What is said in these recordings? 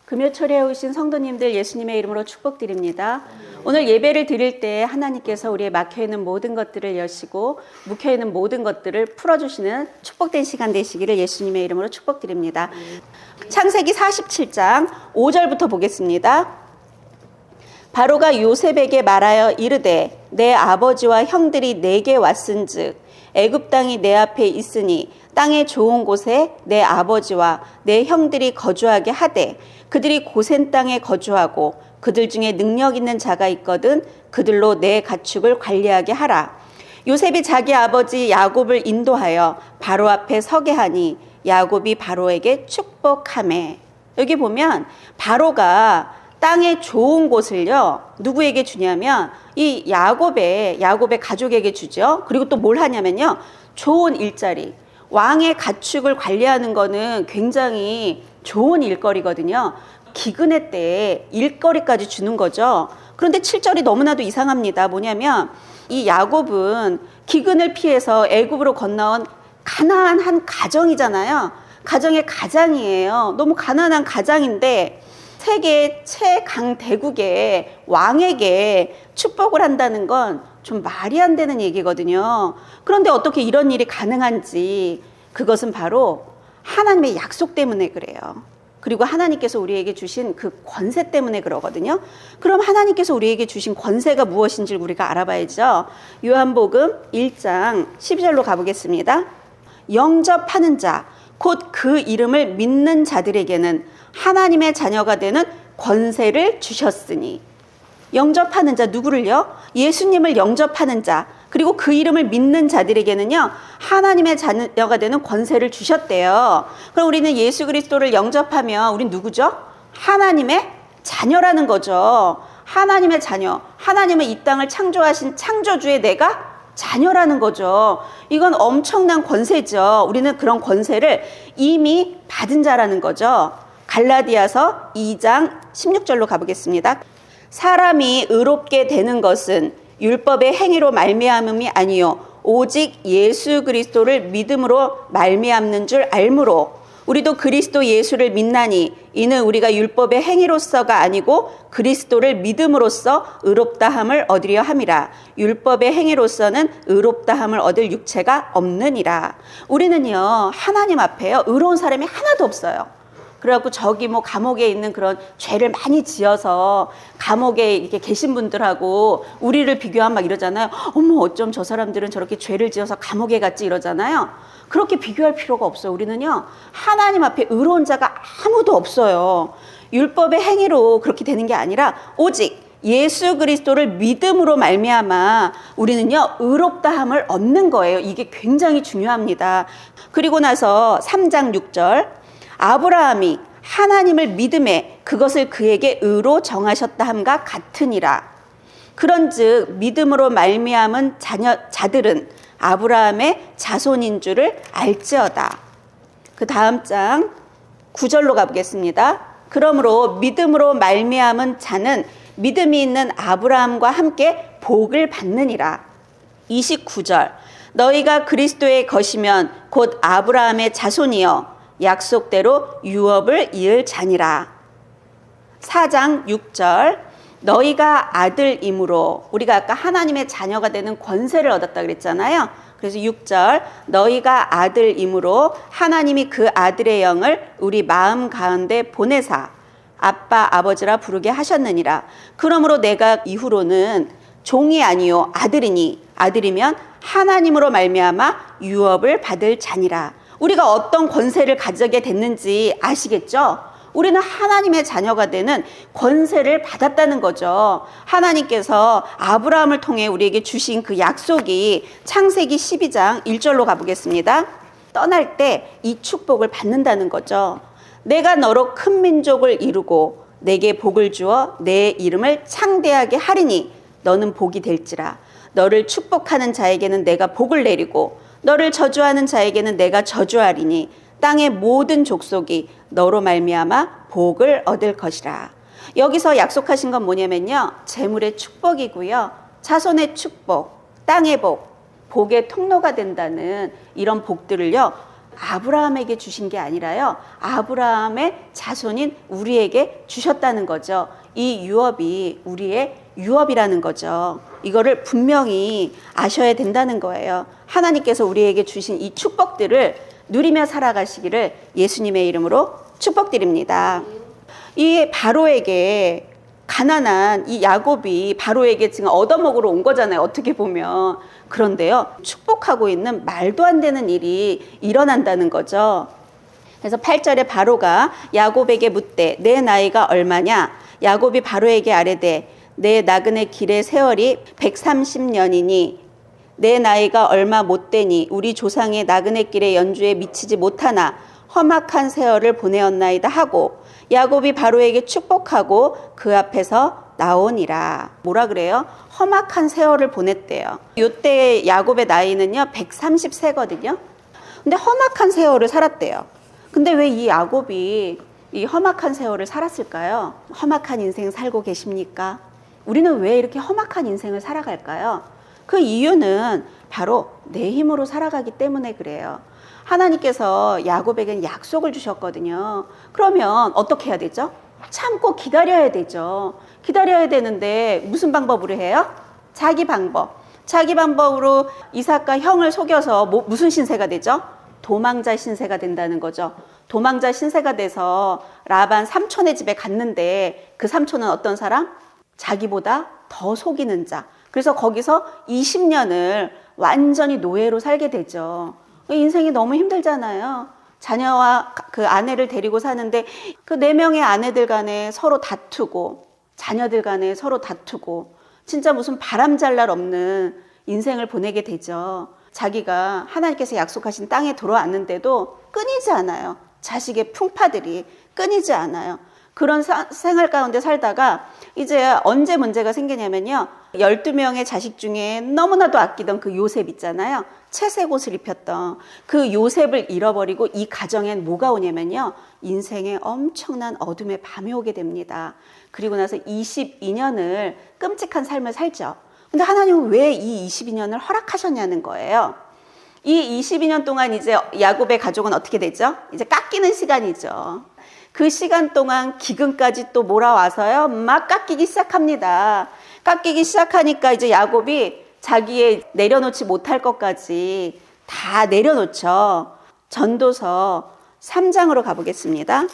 금요초리에 오신 성도님들 예수님의 이름으로 축복드립니다. 오늘 예배를 드릴 때 하나님께서 우리의 막혀있는 모든 것들을 여시고 묵혀있는 모든 것들을 풀어주시는 축복된 시간 되시기를 예수님의 이름으로 축복드립니다. 창세기 47장 5절부터 보겠습니다. 바로가 요셉에게 말하여 이르되 내 아버지와 형들이 내게 왔은즉 애굽 땅이 내 앞에 있으니 땅의 좋은 곳에 내 아버지와 내 형들이 거주하게 하되 그들이 고센 땅에 거주하고 그들 중에 능력 있는 자가 있거든 그들로 내 가축을 관리하게 하라. 요셉이 자기 아버지 야곱을 인도하여 바로 앞에 서게 하니 야곱이 바로에게 축복하매. 여기 보면 바로가 땅의 좋은 곳을요 누구에게 주냐면 이 야곱의 가족에게 주죠. 그리고 또 뭘 하냐면요 좋은 일자리, 왕의 가축을 관리하는 거는 굉장히 좋은 일거리거든요. 기근의 때에 일거리까지 주는 거죠. 그런데 7절이 너무나도 이상합니다. 뭐냐면 이 야곱은 기근을 피해서 애굽으로 건너온 가난한 한 가정이잖아요. 가정의 가장이에요. 너무 가난한 가장인데 세계 최강대국의 왕에게 축복을 한다는 건 좀 말이 안 되는 얘기거든요. 그런데 어떻게 이런 일이 가능한지 그것은 바로 하나님의 약속 때문에 그래요. 그리고 하나님께서 우리에게 주신 그 권세 때문에 그러거든요. 그럼 하나님께서 우리에게 주신 권세가 무엇인지 우리가 알아봐야죠. 요한복음 1장 12절로 가보겠습니다. 영접하는 자, 곧 그 이름을 믿는 자들에게는 하나님의 자녀가 되는 권세를 주셨으니. 영접하는 자 누구를요? 예수님을 영접하는 자, 그리고 그 이름을 믿는 자들에게는요 하나님의 자녀가 되는 권세를 주셨대요. 그럼 우리는 예수 그리스도를 영접하면 우린 누구죠? 하나님의 자녀라는 거죠. 하나님의 자녀, 하나님은 이 땅을 창조하신 창조주의 내가 자녀라는 거죠. 이건 엄청난 권세죠. 우리는 그런 권세를 이미 받은 자라는 거죠. 갈라디아서 2장 16절로 가보겠습니다. 사람이 의롭게 되는 것은 율법의 행위로 말미암음이 아니요 오직 예수 그리스도를 믿음으로 말미암는 줄 알므로 우리도 그리스도 예수를 믿나니 이는 우리가 율법의 행위로서가 아니고 그리스도를 믿음으로써 의롭다함을 얻으려 함이라. 율법의 행위로서는 의롭다함을 얻을 육체가 없느니라. 우리는요 하나님 앞에요 의로운 사람이 하나도 없어요. 그래갖고 저기 뭐 감옥에 있는 그런 죄를 많이 지어서 감옥에 이렇게 계신 분들하고 우리를 비교하면 막 이러잖아요. 어머 어쩜 저 사람들은 저렇게 죄를 지어서 감옥에 갔지 이러잖아요. 그렇게 비교할 필요가 없어요. 우리는요 하나님 앞에 의로운 자가 아무도 없어요. 율법의 행위로 그렇게 되는 게 아니라 오직 예수 그리스도를 믿음으로 말미암아 우리는요 의롭다함을 얻는 거예요. 이게 굉장히 중요합니다. 그리고 나서 3장 6절 아브라함이 하나님을 믿음에 그것을 그에게 의로 정하셨다 함과 같으니라. 그런즉 믿음으로 말미암은 자들은 아브라함의 자손인 줄을 알지어다. 그 다음 장 9절로 가보겠습니다. 그러므로 믿음으로 말미암은 자는 믿음이 있는 아브라함과 함께 복을 받느니라. 29절 너희가 그리스도의 것이면 곧 아브라함의 자손이여 약속대로 유업을 이을 자니라. 4장 6절 너희가 아들이므로 우리가 아까 하나님의 자녀가 되는 권세를 얻었다 그랬잖아요. 그래서 6절 너희가 아들이므로 하나님이 그 아들의 영을 우리 마음 가운데 보내사 아빠 아버지라 부르게 하셨느니라. 그러므로 내가 이후로는 종이 아니요 아들이니 아들이면 하나님으로 말미암아 유업을 받을 자니라. 우리가 어떤 권세를 가지게 됐는지 아시겠죠? 우리는 하나님의 자녀가 되는 권세를 받았다는 거죠. 하나님께서 아브라함을 통해 우리에게 주신 그 약속이 창세기 12장 1절로 가보겠습니다. 떠날 때 이 축복을 받는다는 거죠. 내가 너로 큰 민족을 이루고 내게 복을 주어 내 이름을 창대하게 하리니 너는 복이 될지라. 너를 축복하는 자에게는 내가 복을 내리고 너를 저주하는 자에게는 내가 저주하리니 땅의 모든 족속이 너로 말미암아 복을 얻을 것이라. 여기서 약속하신 건 뭐냐면요 재물의 축복이고요 자손의 축복, 땅의 복, 복의 통로가 된다는 이런 복들을요 아브라함에게 주신 게 아니라요, 아브라함의 자손인 우리에게 주셨다는 거죠. 이 유업이 우리의 유업이라는 거죠. 이거를 분명히 아셔야 된다는 거예요. 하나님께서 우리에게 주신 이 축복들을 누리며 살아가시기를 예수님의 이름으로 축복드립니다. 이 바로에게 가난한 이 야곱이 바로에게 지금 얻어먹으러 온 거잖아요, 어떻게 보면. 그런데요, 축복하고 있는 말도 안 되는 일이 일어난다는 거죠. 그래서 8절에 바로가 야곱에게 묻되 내 나이가 얼마냐? 야곱이 바로에게 아뢰되 내 나그네 길의 세월이 130년이니 내 나이가 얼마 못 되니 우리 조상의 나그네 길의 연주에 미치지 못하나 험악한 세월을 보내었나이다 하고 야곱이 바로에게 축복하고 그 앞에서 나오니라. 뭐라 그래요? 험악한 세월을 보냈대요. 이때 야곱의 나이는요 130세거든요. 근데 험악한 세월을 살았대요. 근데 왜 이 야곱이 이 험악한 세월을 살았을까요? 험악한 인생 살고 계십니까? 우리는 왜 이렇게 험악한 인생을 살아갈까요? 그 이유는 바로 내 힘으로 살아가기 때문에 그래요. 하나님께서 야곱에게는 약속을 주셨거든요. 그러면 어떻게 해야 되죠? 참고 기다려야 되죠. 기다려야 되는데 무슨 방법으로 해요? 자기 방법으로 이삭과 형을 속여서 무슨 신세가 되죠? 도망자 신세가 된다는 거죠. 도망자 신세가 돼서 라반 삼촌의 집에 갔는데 그 삼촌은 어떤 사람? 자기보다 더 속이는 자. 그래서 거기서 20년을 완전히 노예로 살게 되죠. 인생이 너무 힘들잖아요. 자녀와 그 아내를 데리고 사는데 그 4명의 아내들 간에 서로 다투고 자녀들 간에 서로 다투고 진짜 무슨 바람잘 날 없는 인생을 보내게 되죠. 자기가 하나님께서 약속하신 땅에 들어왔는데도 끊이지 않아요. 자식의 풍파들이 끊이지 않아요. 그런 생활 가운데 살다가 이제 언제 문제가 생기냐면요. 12명의 자식 중에 너무나도 아끼던 그 요셉 있잖아요. 채색 옷을 입혔던 그 요셉을 잃어버리고 이 가정엔 뭐가 오냐면요. 인생에 엄청난 어둠의 밤이 오게 됩니다. 그리고 나서 22년을 끔찍한 삶을 살죠. 근데 하나님은 왜 이 22년을 허락하셨냐는 거예요. 이 22년 동안 이제 야곱의 가족은 어떻게 되죠? 이제 깎이는 시간이죠. 그 시간 동안 기근까지 또 몰아와서요. 막 깎이기 시작합니다. 깎이기 시작하니까 이제 야곱이 자기의 내려놓지 못할 것까지 다 내려놓죠. 전도서 3장으로 가보겠습니다.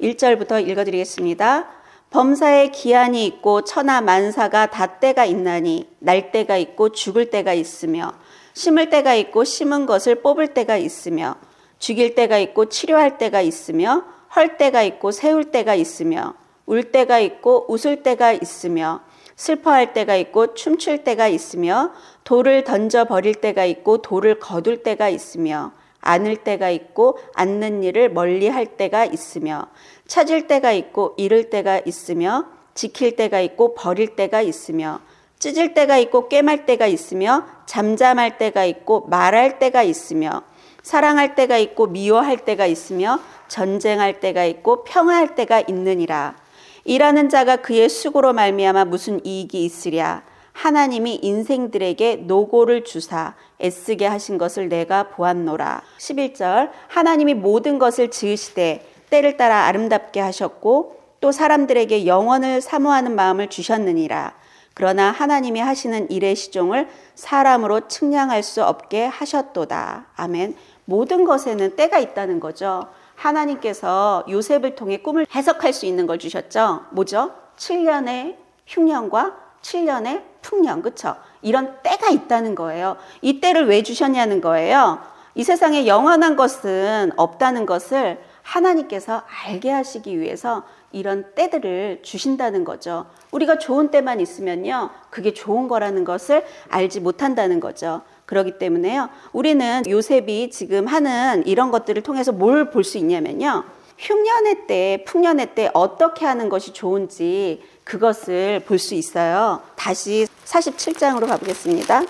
1절부터 읽어드리겠습니다. 범사에 기한이 있고 천하 만사가 다 때가 있나니 날 때가 있고 죽을 때가 있으며 심을 때가 있고 심은 것을 뽑을 때가 있으며 죽일 때가 있고 치료할 때가 있으며 헐 때가 있고 세울 때가 있으며 울 때가 있고 웃을 때가 있으며 슬퍼할 때가 있고 춤출 때가 있으며 돌을 던져 버릴 때가 있고 돌을 거둘 때가 있으며 안을 때가 있고 앉는 일을 멀리 할 때가 있으며 찾을 때가 있고 잃을 때가 있으며 지킬 때가 있고 버릴 때가 있으며 찢을 때가 있고 꿰말 때가 있으며 잠잠할 때가 있고 말할 때가 있으며 사랑할 때가 있고 미워할 때가 있으며 전쟁할 때가 있고 평화할 때가 있느니라. 일하는 자가 그의 수고로 말미암아 무슨 이익이 있으랴. 하나님이 인생들에게 노고를 주사 애쓰게 하신 것을 내가 보았노라. 11절 하나님이 모든 것을 지으시되 때를 따라 아름답게 하셨고 또 사람들에게 영원을 사모하는 마음을 주셨느니라. 그러나 하나님이 하시는 일의 시종을 사람으로 측량할 수 없게 하셨도다. 아멘. 모든 것에는 때가 있다는 거죠. 하나님께서 요셉을 통해 꿈을 해석할 수 있는 걸 주셨죠. 뭐죠? 7년의 흉년과 7년의 풍년, 그렇죠? 이런 때가 있다는 거예요. 이 때를 왜 주셨냐는 거예요. 이 세상에 영원한 것은 없다는 것을 하나님께서 알게 하시기 위해서 이런 때들을 주신다는 거죠. 우리가 좋은 때만 있으면요, 그게 좋은 거라는 것을 알지 못한다는 거죠. 그렇기 때문에요, 우리는 요셉이 지금 하는 이런 것들을 통해서 뭘 볼 수 있냐면요, 흉년의 때, 풍년의 때 어떻게 하는 것이 좋은지 그것을 볼 수 있어요. 다시 47장으로 가보겠습니다.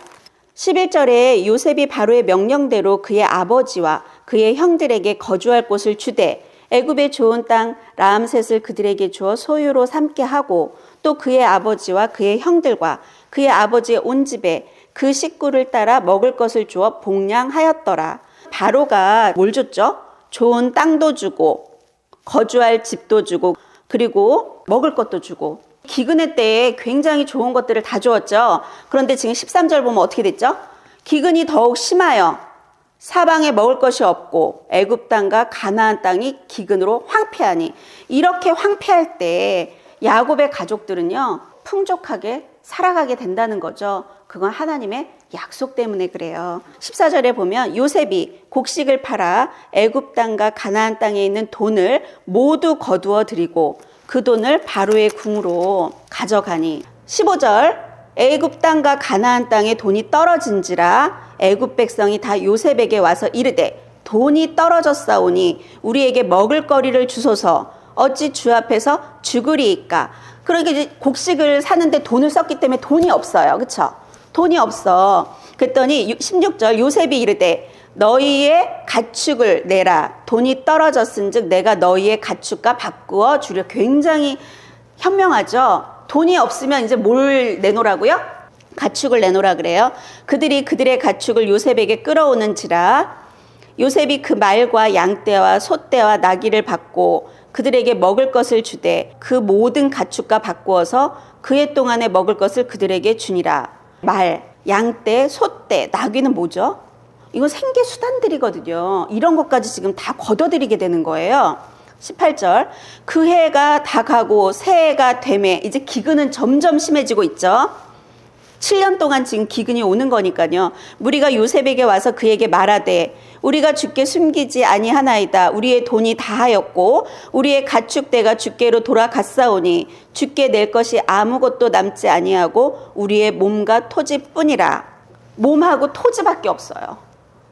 11절에 요셉이 바로의 명령대로 그의 아버지와 그의 형들에게 거주할 곳을 주되 애굽의 좋은 땅 라암셋을 그들에게 주어 소유로 삼게 하고 또 그의 아버지와 그의 형들과 그의 아버지의 온 집에 그 식구를 따라 먹을 것을 주어 복량하였더라. 바로가 뭘 줬죠? 좋은 땅도 주고 거주할 집도 주고 그리고 먹을 것도 주고 기근의 때에 굉장히 좋은 것들을 다 주었죠. 그런데 지금 13절 보면 어떻게 됐죠? 기근이 더욱 심하여 사방에 먹을 것이 없고 애굽 땅과 가나안 땅이 기근으로 황폐하니, 이렇게 황폐할 때 야곱의 가족들은요 풍족하게 살아가게 된다는 거죠. 그건 하나님의 약속 때문에 그래요. 14절에 보면 요셉이 곡식을 팔아 애굽 땅과 가나안 땅에 있는 돈을 모두 거두어 드리고 그 돈을 바로의 궁으로 가져가니, 15절 애굽 땅과 가나안 땅에 돈이 떨어진지라 애굽 백성이 다 요셉에게 와서 이르되 돈이 떨어졌사오니 우리에게 먹을 거리를 주소서, 어찌 주 앞에서 죽으리이까. 그러니까 이제 곡식을 사는데 돈을 썼기 때문에 돈이 없어요. 그렇죠? 돈이 없어. 그랬더니 16절 요셉이 이르되 너희의 가축을 내라. 돈이 떨어졌은즉 내가 너희의 가축과 바꾸어 주려. 굉장히 현명하죠. 돈이 없으면 이제 뭘 내놓으라고요? 가축을 내놓으라 그래요. 그들이 그들의 가축을 요셉에게 끌어오는지라 요셉이 그 말과 양떼와 소떼와 나귀를 받고 그들에게 먹을 것을 주되 그 모든 가축과 바꾸어서 그해 동안에 먹을 것을 그들에게 주니라. 말, 양떼, 소떼, 나귀는 뭐죠? 이건 생계 수단들이거든요. 이런 것까지 지금 다 걷어들이게 되는 거예요. 18절 그 해가 다 가고 새해가 되매, 이제 기근은 점점 심해지고 있죠. 7년 동안 지금 기근이 오는 거니까요. 무리가 요셉에게 와서 그에게 말하되 우리가 주께 숨기지 아니하나이다. 우리의 돈이 다하였고 우리의 가축대가 주께로 돌아갔사오니 주께 낼 것이 아무것도 남지 아니하고 우리의 몸과 토지뿐이라. 몸하고 토지밖에 없어요.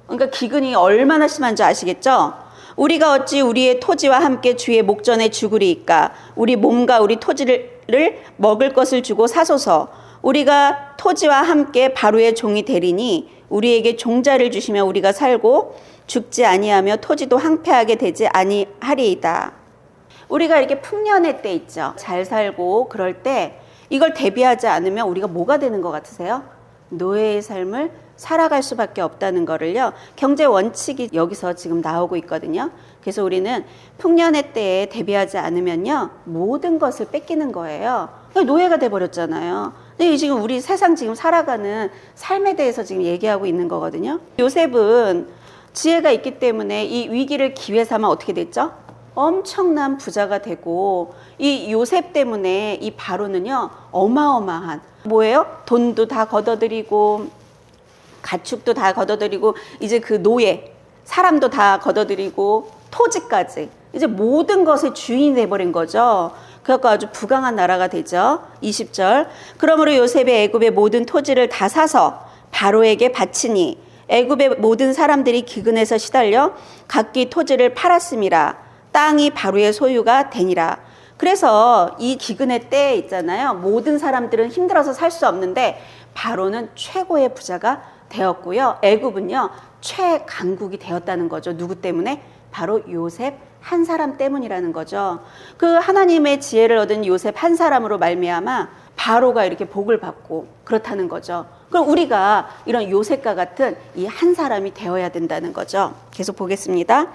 그러니까 기근이 얼마나 심한지 아시겠죠? 우리가 어찌 우리의 토지와 함께 주의 목전에 죽으리이까. 우리 몸과 우리 토지를 먹을 것을 주고 사소서. 우리가 토지와 함께 바로의 종이 되리니 우리에게 종자를 주시면 우리가 살고 죽지 아니하며 토지도 황폐하게 되지 아니하리이다. 우리가 이렇게 풍년의 때 있죠. 잘 살고 그럴 때 이걸 대비하지 않으면 우리가 뭐가 되는 것 같으세요? 노예의 삶을 살아갈 수밖에 없다는 거를요. 경제 원칙이 여기서 지금 나오고 있거든요. 그래서 우리는 풍년의 때에 대비하지 않으면요. 모든 것을 뺏기는 거예요. 노예가 돼버렸잖아요. 근데 지금 우리 세상 지금 살아가는 삶에 대해서 지금 얘기하고 있는 거거든요. 요셉은 지혜가 있기 때문에 이 위기를 기회 삼아 어떻게 됐죠? 엄청난 부자가 되고, 이 요셉 때문에 이 바로는요 어마어마한 뭐예요? 돈도 다 걷어들이고 가축도 다 걷어들이고 이제 그 노예 사람도 다 걷어들이고 토지까지 이제 모든 것의 주인이 돼버린 거죠. 그래서 아주 부강한 나라가 되죠. 20절 그러므로 요셉이 애굽의 모든 토지를 다 사서 바로에게 바치니 애굽의 모든 사람들이 기근에서 시달려 각기 토지를 팔았음이라. 땅이 바로의 소유가 되니라. 그래서 이 기근의 때 있잖아요. 모든 사람들은 힘들어서 살 수 없는데 바로는 최고의 부자가 되었고요. 애굽은요 최강국이 되었다는 거죠. 누구 때문에? 바로 요셉 한 사람 때문이라는 거죠. 그 하나님의 지혜를 얻은 요셉 한 사람으로 말미암아 바로가 이렇게 복을 받고 그렇다는 거죠. 그럼 우리가 이런 요셉과 같은 이 한 사람이 되어야 된다는 거죠. 계속 보겠습니다.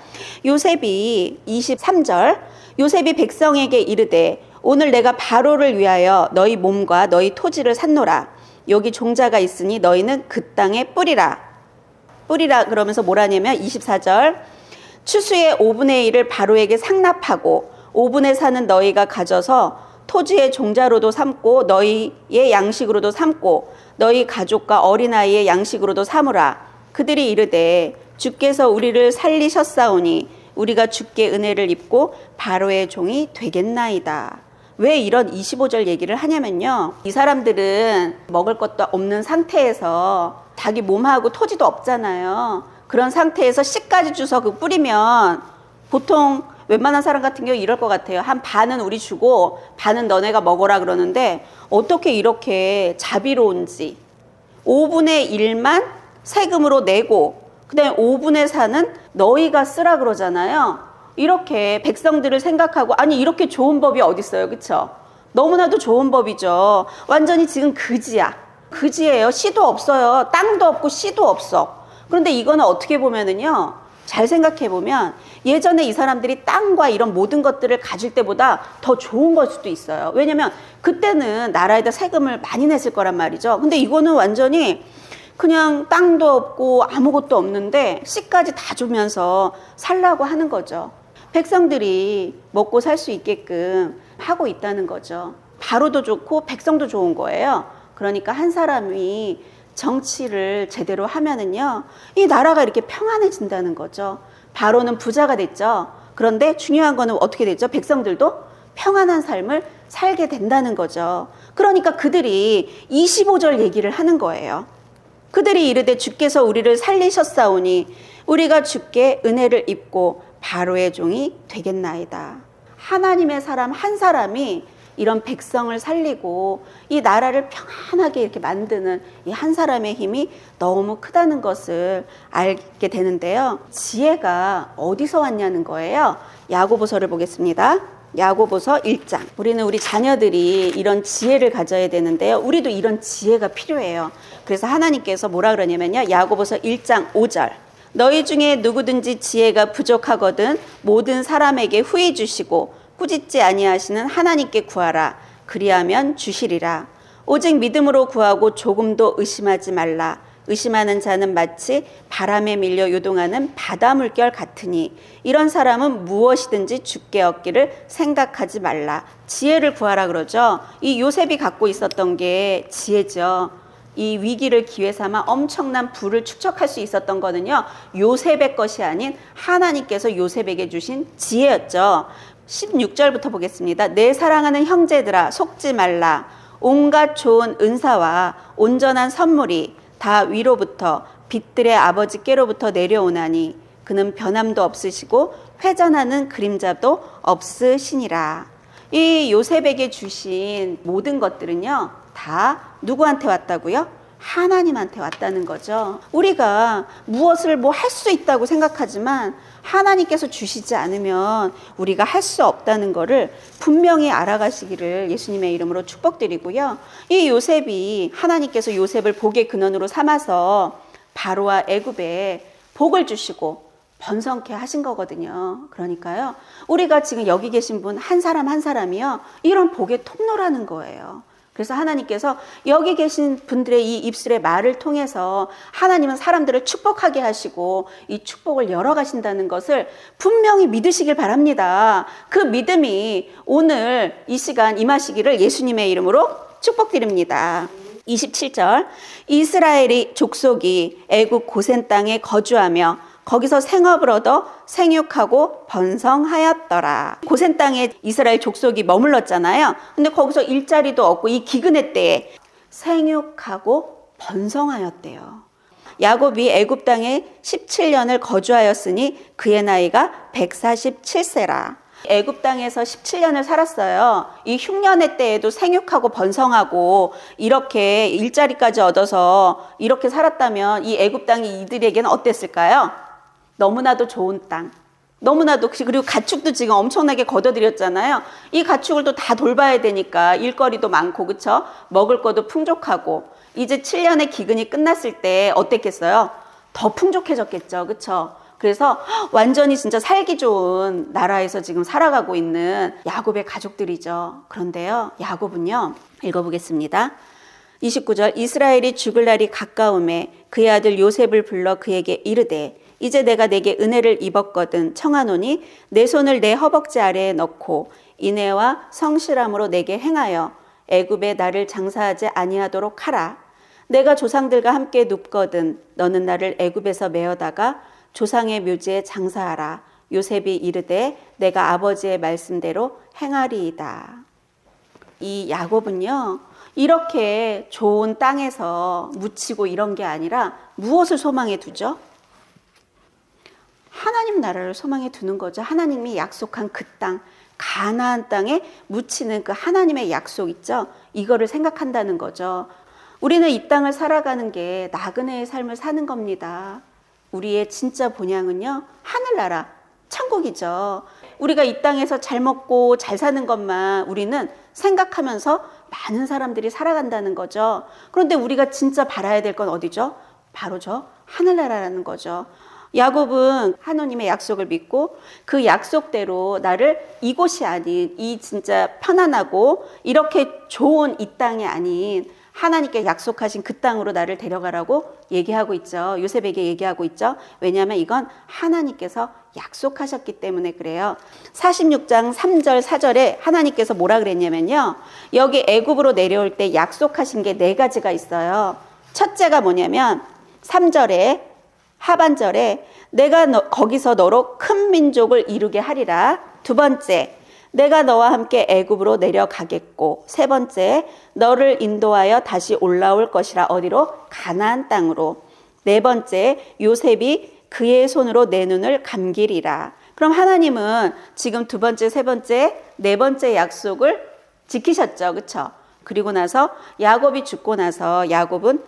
요셉이 23절 요셉이 백성에게 이르되 오늘 내가 바로를 위하여 너희 몸과 너희 토지를 샀노라. 여기 종자가 있으니 너희는 그 땅에 뿌리라. 뿌리라 그러면서 뭐라냐면 24절 추수의 5분의 1을 바로에게 상납하고 5분의 4는 너희가 가져서 토지의 종자로도 삼고 너희의 양식으로도 삼고 너희 가족과 어린아이의 양식으로도 삼으라. 그들이 이르되 주께서 우리를 살리셨사오니 우리가 주께 은혜를 입고 바로의 종이 되겠나이다. 왜 이런 25절 얘기를 하냐면요. 이 사람들은 먹을 것도 없는 상태에서 자기 몸하고 토지도 없잖아요. 그런 상태에서 씨까지 주서 그 뿌리면 보통 웬만한 사람 같은 경우 이럴 것 같아요. 한 반은 우리 주고 반은 너네가 먹어라 그러는데 어떻게 이렇게 자비로운지 5분의 1만 세금으로 내고 그 다음에 5분의 4는 너희가 쓰라 그러잖아요. 이렇게 백성들을 생각하고 아니 이렇게 좋은 법이 어디 있어요. 그렇죠? 너무나도 좋은 법이죠. 완전히 지금 그지야. 그지예요. 씨도 없어요. 땅도 없고 씨도 없어. 그런데 이거는 어떻게 보면은요, 잘 생각해 보면 예전에 이 사람들이 땅과 이런 모든 것들을 가질 때보다 더 좋은 걸 수도 있어요. 왜냐면 그때는 나라에다 세금을 많이 냈을 거란 말이죠. 근데 이거는 완전히 그냥 땅도 없고 아무것도 없는데 씨까지 다 주면서 살라고 하는 거죠. 백성들이 먹고 살 수 있게끔 하고 있다는 거죠. 바로도 좋고 백성도 좋은 거예요. 그러니까 한 사람이 정치를 제대로 하면은요, 이 나라가 이렇게 평안해진다는 거죠. 바로는 부자가 됐죠. 그런데 중요한 거는 어떻게 됐죠? 백성들도 평안한 삶을 살게 된다는 거죠. 그러니까 그들이 25절 얘기를 하는 거예요. 그들이 이르되 주께서 우리를 살리셨사오니 우리가 주께 은혜를 입고 바로의 종이 되겠나이다. 하나님의 사람 한 사람이 이런 백성을 살리고 이 나라를 평안하게 이렇게 만드는 이 한 사람의 힘이 너무 크다는 것을 알게 되는데요. 지혜가 어디서 왔냐는 거예요. 야고보서를 보겠습니다. 야고보서 1장. 우리는 우리 자녀들이 이런 지혜를 가져야 되는데요. 우리도 이런 지혜가 필요해요. 그래서 하나님께서 뭐라 그러냐면요. 야고보서 1장 5절. 너희 중에 누구든지 지혜가 부족하거든 모든 사람에게 후히 주시고 꾸짖지 아니하시는 하나님께 구하라. 그리하면 주시리라. 오직 믿음으로 구하고 조금도 의심하지 말라. 의심하는 자는 마치 바람에 밀려 요동하는 바다 물결 같으니 이런 사람은 무엇이든지 주께 얻기를 생각하지 말라. 지혜를 구하라 그러죠. 이 요셉이 갖고 있었던 게 지혜죠. 이 위기를 기회 삼아 엄청난 부를 축적할 수 있었던 거는요, 요셉의 것이 아닌 하나님께서 요셉에게 주신 지혜였죠. 16절부터 보겠습니다. 내 사랑하는 형제들아 속지 말라. 온갖 좋은 은사와 온전한 선물이 다 위로부터 빛들의 아버지께로부터 내려오나니 그는 변함도 없으시고 회전하는 그림자도 없으시니라. 이 요셉에게 주신 모든 것들은요, 다 누구한테 왔다고요? 하나님한테 왔다는 거죠. 우리가 무엇을 뭐 할 수 있다고 생각하지만 하나님께서 주시지 않으면 우리가 할 수 없다는 것을 분명히 알아가시기를 예수님의 이름으로 축복드리고요. 이 요셉이 하나님께서 요셉을 복의 근원으로 삼아서 바로와 애굽에 복을 주시고 번성케 하신 거거든요. 그러니까요, 우리가 지금 여기 계신 분 한 사람 한 사람이요, 이런 복의 통로라는 거예요. 그래서 하나님께서 여기 계신 분들의 이 입술의 말을 통해서 하나님은 사람들을 축복하게 하시고 이 축복을 열어가신다는 것을 분명히 믿으시길 바랍니다. 그 믿음이 오늘 이 시간 임하시기를 예수님의 이름으로 축복드립니다. 27절. 이스라엘이 족속이 애굽 고센 땅에 거주하며 거기서 생업을 얻어 생육하고 번성하였더라. 고센 땅에 이스라엘 족속이 머물렀잖아요. 근데 거기서 일자리도 없고 이 기근의 때에 생육하고 번성하였대요. 야곱이 애굽 땅에 17년을 거주하였으니 그의 나이가 147세라. 애굽 땅에서 17년을 살았어요. 이 흉년의 때에도 생육하고 번성하고 이렇게 일자리까지 얻어서 이렇게 살았다면 이 애굽 땅이 이들에게는 어땠을까요? 너무나도 좋은 땅, 너무나도, 그리고 가축도 지금 엄청나게 걷어들였잖아요. 이 가축을 또 다 돌봐야 되니까 일거리도 많고, 그쵸? 먹을 것도 풍족하고, 이제 7년의 기근이 끝났을 때 어땠겠어요? 더 풍족해졌겠죠, 그쵸? 그래서 완전히 진짜 살기 좋은 나라에서 지금 살아가고 있는 야곱의 가족들이죠. 그런데요, 야곱은요, 읽어보겠습니다. 29절. 이스라엘이 죽을 날이 가까움에 그의 아들 요셉을 불러 그에게 이르되 이제 내가 내게 은혜를 입었거든 청하노니 내 손을 내 허벅지 아래에 넣고 인애와 성실함으로 내게 행하여 애굽에 나를 장사하지 아니하도록 하라. 내가 조상들과 함께 눕거든 너는 나를 애굽에서 메어다가 조상의 묘지에 장사하라. 요셉이 이르되 내가 아버지의 말씀대로 행하리이다. 이 야곱은요, 이렇게 좋은 땅에서 묻히고 이런 게 아니라 무엇을 소망해 두죠? 하나님 나라를 소망해 두는 거죠. 하나님이 약속한 그 땅, 가나안 땅에 묻히는 그 하나님의 약속 있죠. 이거를 생각한다는 거죠. 우리는 이 땅을 살아가는 게 나그네의 삶을 사는 겁니다. 우리의 진짜 본향은요, 하늘나라, 천국이죠. 우리가 이 땅에서 잘 먹고 잘 사는 것만 우리는 생각하면서 많은 사람들이 살아간다는 거죠. 그런데 우리가 진짜 바라야 될 건 어디죠? 바로 저 하늘나라라는 거죠. 야곱은 하나님의 약속을 믿고 그 약속대로 나를 이곳이 아닌 이 진짜 편안하고 이렇게 좋은 이 땅이 아닌 하나님께 약속하신 그 땅으로 나를 데려가라고 얘기하고 있죠. 요셉에게 얘기하고 있죠. 왜냐하면 이건 하나님께서 약속하셨기 때문에 그래요. 46장 3절 4절에 하나님께서 뭐라 그랬냐면요, 여기 애굽으로 내려올 때 약속하신 게 4가지가 있어요. 첫째가 뭐냐면 3절에 하반절에 내가 거기서 너로 큰 민족을 이루게 하리라. 두 번째, 내가 너와 함께 애굽으로 내려가겠고, 세 번째, 너를 인도하여 다시 올라올 것이라. 어디로? 가나안 땅으로. 네 번째, 요셉이 그의 손으로 내 눈을 감기리라. 그럼 하나님은 지금 두 번째, 세 번째, 네 번째 약속을 지키셨죠. 그렇죠? 그리고 나서 야곱이 죽고 나서 야곱은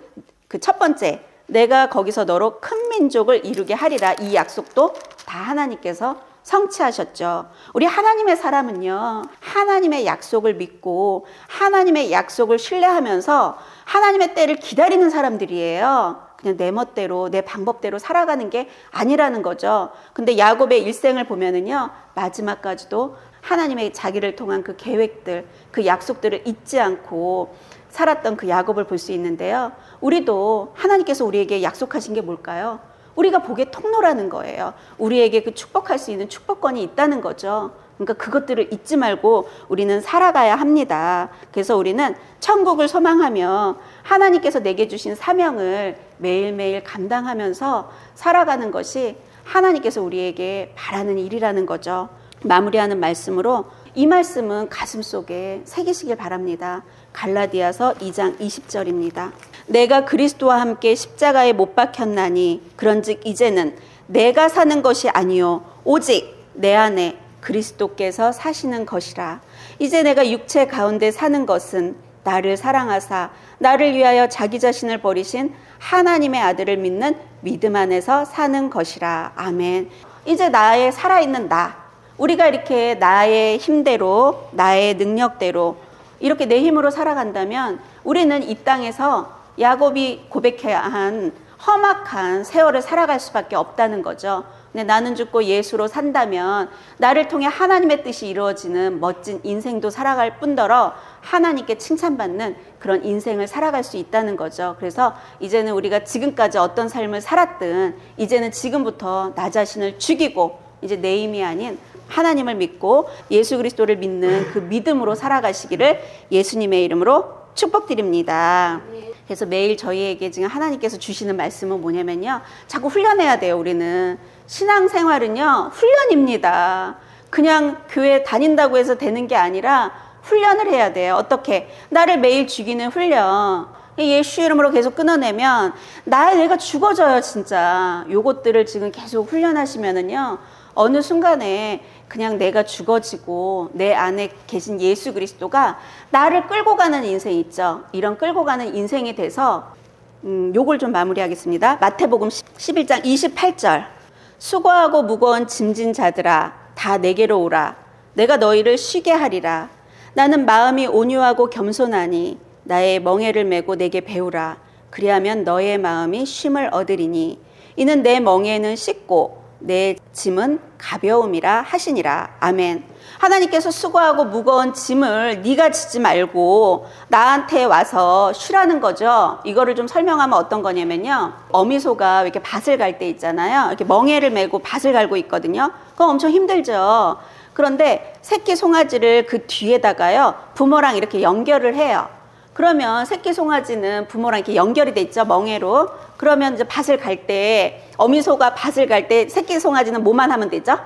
그 첫 번째, 내가 거기서 너로 큰 민족을 이루게 하리라. 이 약속도 다 하나님께서 성취하셨죠. 우리 하나님의 사람은요, 하나님의 약속을 믿고 하나님의 약속을 신뢰하면서 하나님의 때를 기다리는 사람들이에요. 그냥 내 멋대로 내 방법대로 살아가는 게 아니라는 거죠. 근데 야곱의 일생을 보면은요, 마지막까지도 하나님의 자기를 통한 그 계획들, 그 약속들을 잊지 않고 살았던 그 야곱을 볼 수 있는데요. 우리도 하나님께서 우리에게 약속하신 게 뭘까요? 우리가 복의 통로라는 거예요. 우리에게 그 축복할 수 있는 축복권이 있다는 거죠. 그러니까 그것들을 잊지 말고 우리는 살아가야 합니다. 그래서 우리는 천국을 소망하며 하나님께서 내게 주신 사명을 매일매일 감당하면서 살아가는 것이 하나님께서 우리에게 바라는 일이라는 거죠. 마무리하는 말씀으로 이 말씀은 가슴속에 새기시길 바랍니다. 갈라디아서 2장 20절입니다. 내가 그리스도와 함께 십자가에 못 박혔나니 그런즉 이제는 내가 사는 것이 아니요 오직 내 안에 그리스도께서 사시는 것이라. 이제 내가 육체 가운데 사는 것은 나를 사랑하사 나를 위하여 자기 자신을 버리신 하나님의 아들을 믿는 믿음 안에서 사는 것이라. 아멘. 이제 나의 살아있는 나, 우리가 이렇게 나의 힘대로 나의 능력대로 이렇게 내 힘으로 살아간다면 우리는 이 땅에서 야곱이 고백해야 한 험악한 세월을 살아갈 수밖에 없다는 거죠. 근데 나는 죽고 예수로 산다면 나를 통해 하나님의 뜻이 이루어지는 멋진 인생도 살아갈 뿐더러 하나님께 칭찬받는 그런 인생을 살아갈 수 있다는 거죠. 그래서 이제는 우리가 지금까지 어떤 삶을 살았든 이제는 지금부터 나 자신을 죽이고 이제 내 힘이 아닌 하나님을 믿고 예수 그리스도를 믿는 그 믿음으로 살아가시기를 예수님의 이름으로 축복드립니다. 그래서 매일 저희에게 지금 하나님께서 주시는 말씀은 뭐냐면요, 자꾸 훈련해야 돼요. 우리는 신앙생활은요 훈련입니다. 그냥 교회 다닌다고 해서 되는 게 아니라 훈련을 해야 돼요. 어떻게? 나를 매일 죽이는 훈련. 예수 이름으로 계속 끊어내면 내가 죽어져요. 진짜 요것들을 지금 계속 훈련하시면은요 어느 순간에 그냥 내가 죽어지고 내 안에 계신 예수 그리스도가 나를 끌고 가는 인생 있죠. 이런 끌고 가는 인생이 돼서 요걸 좀 마무리하겠습니다. 마태복음 11장 28절. 수고하고 무거운 짐진 자들아 다 내게로 오라. 내가 너희를 쉬게 하리라. 나는 마음이 온유하고 겸손하니 나의 멍에를 메고 내게 배우라. 그리하면 너의 마음이 쉼을 얻으리니 이는 내 멍에는 씻고 내 짐은 가벼움이라 하시니라. 아멘. 하나님께서 수고하고 무거운 짐을 네가 지지 말고 나한테 와서 쉬라는 거죠. 이거를 좀 설명하면 어떤 거냐면요, 어미소가 이렇게 밭을 갈 때 있잖아요. 이렇게 멍에를 메고 밭을 갈고 있거든요. 그거 엄청 힘들죠. 그런데 새끼 송아지를 그 뒤에다가요 부모랑 이렇게 연결을 해요. 그러면 새끼 송아지는 부모랑 이렇게 연결이 돼 있죠, 멍에로. 그러면 이제 밭을 갈 때, 어미소가 밭을 갈 때 새끼 송아지는 뭐만 하면 되죠?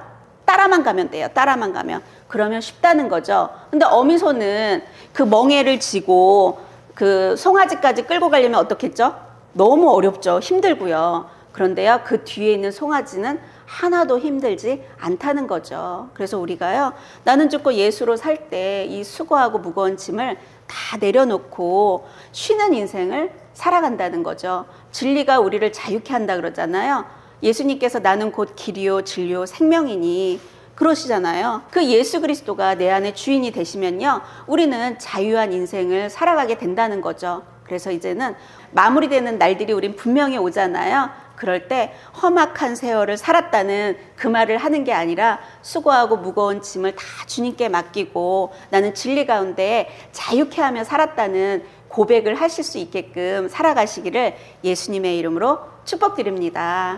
따라만 가면 돼요. 따라만 가면. 그러면 쉽다는 거죠. 근데 어미소는 그 멍에를 지고 그 송아지까지 끌고 가려면 어떻겠죠? 너무 어렵죠. 힘들고요. 그런데요, 그 뒤에 있는 송아지는 하나도 힘들지 않다는 거죠. 그래서 우리가요, 나는 죽고 예수로 살 때 이 수고하고 무거운 짐을 다 내려놓고 쉬는 인생을 살아간다는 거죠. 진리가 우리를 자유케 한다 그러잖아요. 예수님께서 나는 곧 길이요 진리요 생명이니 그러시잖아요. 그 예수 그리스도가 내 안에 주인이 되시면요 우리는 자유한 인생을 살아가게 된다는 거죠. 그래서 이제는 마무리되는 날들이 우린 분명히 오잖아요. 그럴 때 험악한 세월을 살았다는 그 말을 하는 게 아니라 수고하고 무거운 짐을 다 주님께 맡기고 나는 진리 가운데 자유케 하며 살았다는 고백을 하실 수 있게끔 살아가시기를 예수님의 이름으로 축복드립니다.